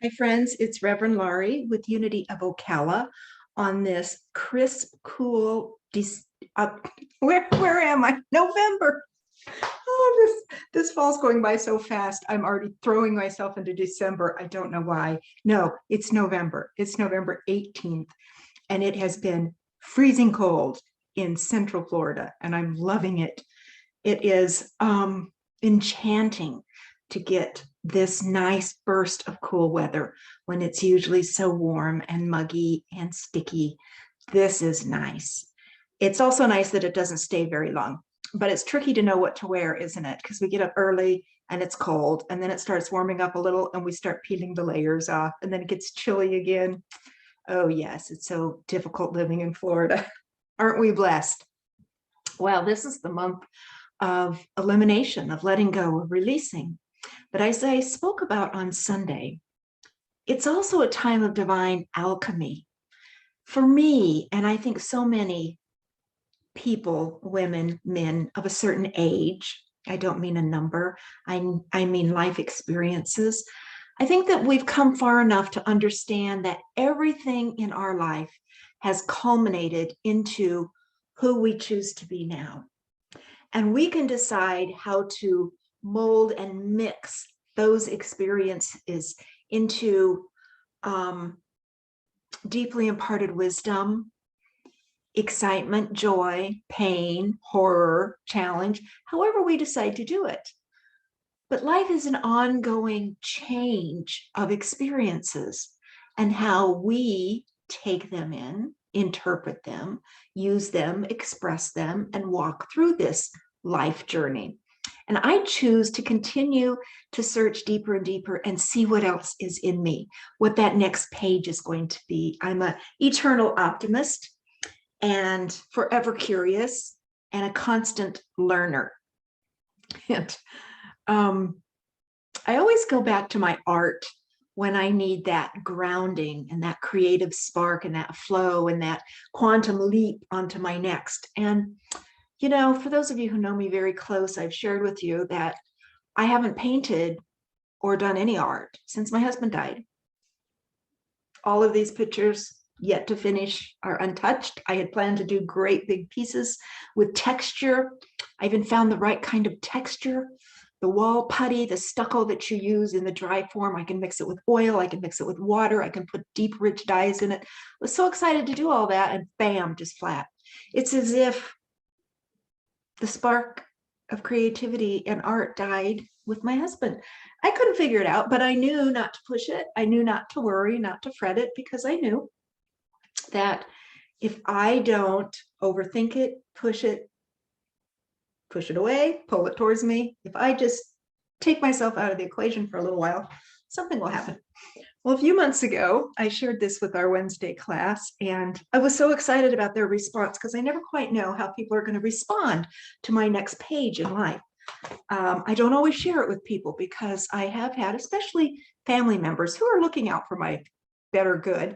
Hi, friends. It's Reverend Laurie with Unity of Ocala on this crisp, cool, uh, where am I? November. Oh, this fall's going by so fast. I'm already throwing myself into December. I don't know why. No, it's November. It's November 18th, and it has been freezing cold in Central Florida, and I'm loving it. It is enchanting to get this nice burst of cool weather when it's usually so warm and muggy and sticky. This is nice. It's also nice that it doesn't stay very long, but it's tricky to know what to wear, isn't it? Because we get up early and it's cold, and then it starts warming up a little and we start peeling the layers off, and then it gets chilly again. Oh yes, it's so difficult living in Florida. Aren't we blessed? Well, this is the month of elimination, of letting go, of releasing. But as I spoke about on Sunday, it's also a time of divine alchemy. For me, and I think so many people, women, men of a certain age, I don't mean a number, I mean life experiences. I think that we've come far enough to understand that everything in our life has culminated into who we choose to be now. And we can decide how to mold and mix those experiences into deeply imparted wisdom, excitement, joy, pain, horror, challenge, however we decide to do it. But life is an ongoing change of experiences, and how we take them in, interpret them, use them, express them, and walk through this life journey. And I choose to continue to search deeper and deeper and see what else is in me, what that next page is going to be. I'm an eternal optimist and forever curious and a constant learner. And I always go back to my art when I need that grounding and that creative spark and that flow and that quantum leap onto my next. And, you know, for those of you who know me very close, I've shared with you that I haven't painted or done any art since my husband died. All of these pictures yet to finish are untouched. I had planned to do great big pieces with texture. I even found the right kind of texture. The wall putty, the stucco that you use in the dry form, I can mix it with oil, I can mix it with water, I can put deep, rich dyes in it. I was so excited to do all that, and bam, just flat. It's as if the spark of creativity and art died with my husband. I couldn't figure it out, but I knew not to push it. I knew not to worry, not to fret it, because I knew that if I don't overthink it, push it away, pull it towards me, if I just take myself out of the equation for a little while, something will happen. Well, a few months ago, I shared this with our Wednesday class, and I was so excited about their response because I never quite know how people are going to respond to my next page in life. I don't always share it with people because I have had, especially family members who are looking out for my better good.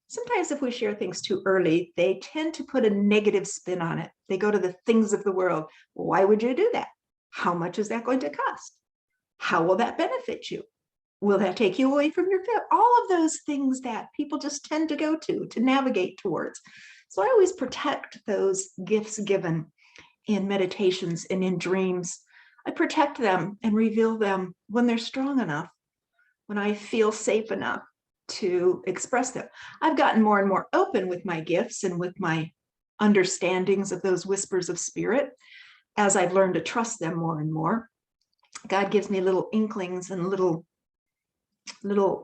Sometimes if we share things too early, they tend to put a negative spin on it. They go to the things of the world. Why would you do that? How much is that going to cost? How will that benefit you? Will that take you away from your family? All of those things that people just tend to go to navigate towards. So I always protect those gifts given in meditations and in dreams. I protect them and reveal them when they're strong enough, when I feel safe enough to express them. I've gotten more and more open with my gifts and with my understandings of those whispers of spirit as I've learned to trust them more and more. God gives me little inklings and little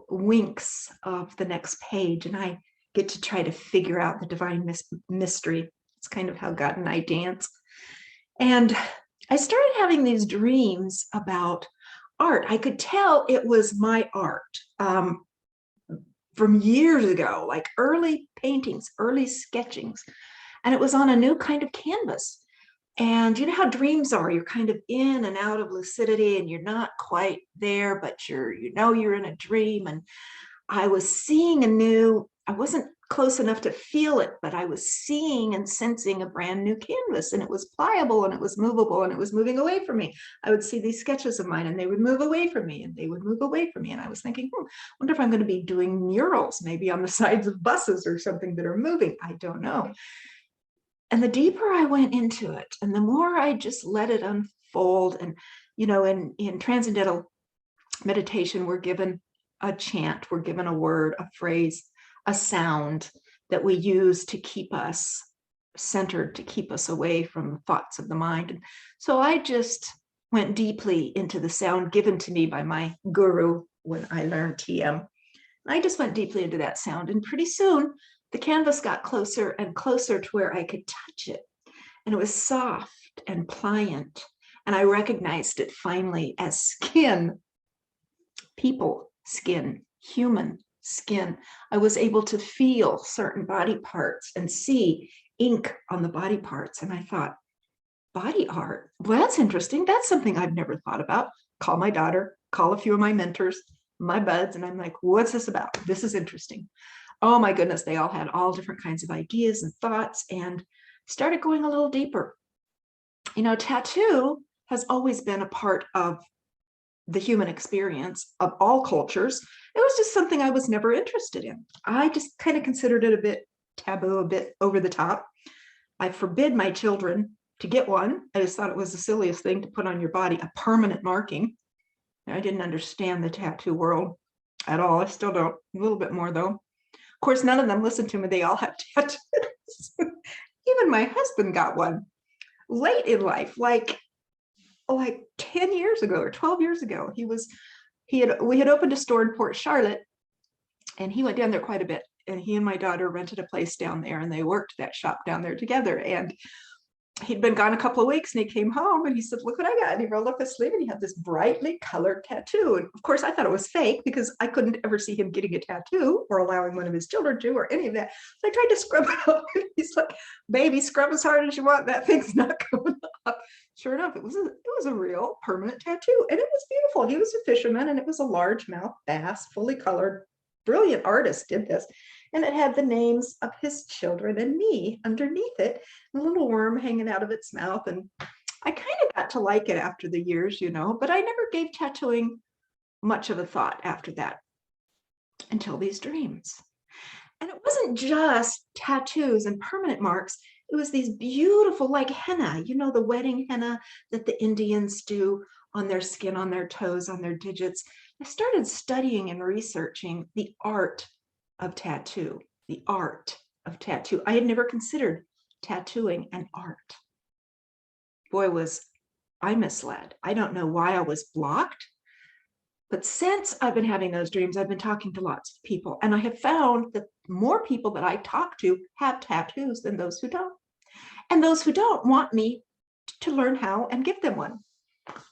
winks of the next page, and I get to try to figure out the divine mystery. It's kind of how God and I dance. And I started having these dreams about art. I could tell it was my art. From years ago, like early paintings, early sketchings. And it was on a new kind of canvas. And you know how dreams are, you're kind of in and out of lucidity and you're not quite there, but you know you're in a dream. And I was seeing a new I wasn't close enough to feel it, but I was seeing and sensing a brand new canvas, and it was pliable and it was movable and it was moving away from me. I would see these sketches of mine and they would move away from me and they would move away from me. And I was thinking, wonder if I'm going to be doing murals, maybe on the sides of buses or something that are moving. I don't know. And the deeper I went into it and the more I just let it unfold, and, you know, in transcendental meditation, we're given a chant, we're given a word, a phrase, a sound that we use to keep us centered, to keep us away from the thoughts of the mind. And so I just went deeply into the sound given to me by my guru when I learned TM. I just went deeply into that sound, and pretty soon the canvas got closer and closer to where I could touch it. And it was soft and pliant. And I recognized it finally as skin, people skin, human skin. I was able to feel certain body parts and see ink on the body parts. And I thought, body art, well, that's interesting. That's something I've never thought about. Call my daughter, call a few of my mentors, my buds, and I'm like, what's this about? This is interesting. Oh my goodness, they all had all different kinds of ideas and thoughts, and started going a little deeper. You know, tattoo has always been a part of the human experience of all cultures. It was just something I was never interested in. I just kind of considered it a bit taboo, a bit over the top. I forbid my children to get one. I just thought it was the silliest thing to put on your body, a permanent marking. I didn't understand the tattoo world at all. I still don't, a little bit more though. Of course, none of them listen to me. They all have tattoos. Even my husband got one late in life, like 10 years ago or 12 years ago. We had opened a store in Port Charlotte, and he went down there quite a bit. And he and my daughter rented a place down there, and they worked that shop down there together. And he'd been gone a couple of weeks, and he came home and he said, look what I got. And he rolled up his sleeve and he had this brightly colored tattoo. And of course I thought it was fake because I couldn't ever see him getting a tattoo or allowing one of his children to, or any of that. So I tried to scrub it off. And he's like, baby, scrub as hard as you want. That thing's not coming up. Sure enough, it was a real permanent tattoo, and it was beautiful. He was a fisherman, and it was a largemouth bass, fully colored. Brilliant artist did this. And it had the names of his children and me underneath it, a little worm hanging out of its mouth. And I kind of got to like it after the years, you know, but I never gave tattooing much of a thought after that until these dreams. And it wasn't just tattoos and permanent marks. It was these beautiful, like henna, you know, the wedding henna that the Indians do on their skin, on their toes, on their digits. I started studying and researching the art of tattoo, the art of tattoo. I had never considered tattooing an art. Boy, was I misled. I don't know why I was blocked, but since I've been having those dreams, I've been talking to lots of people, and I have found that more people that I talk to have tattoos than those who don't. And those who don't want me to learn how and give them one.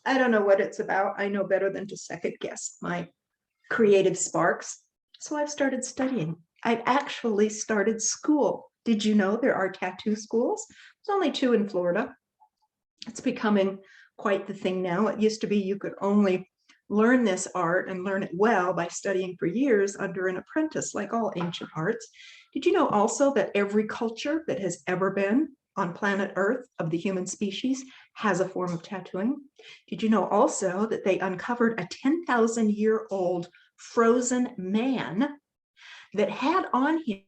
I don't know what it's about. I know better than to second guess my creative sparks. So I've started studying. I've actually started school. Did you know there are tattoo schools? There's only 2 in Florida. It's becoming quite the thing now. It used to be you could only learn this art and learn it well by studying for years under an apprentice, like all ancient arts. Did you know also that every culture that has ever been on planet Earth of the human species has a form of tattooing? Did you know also that they uncovered a 10,000-year-old frozen man that had on him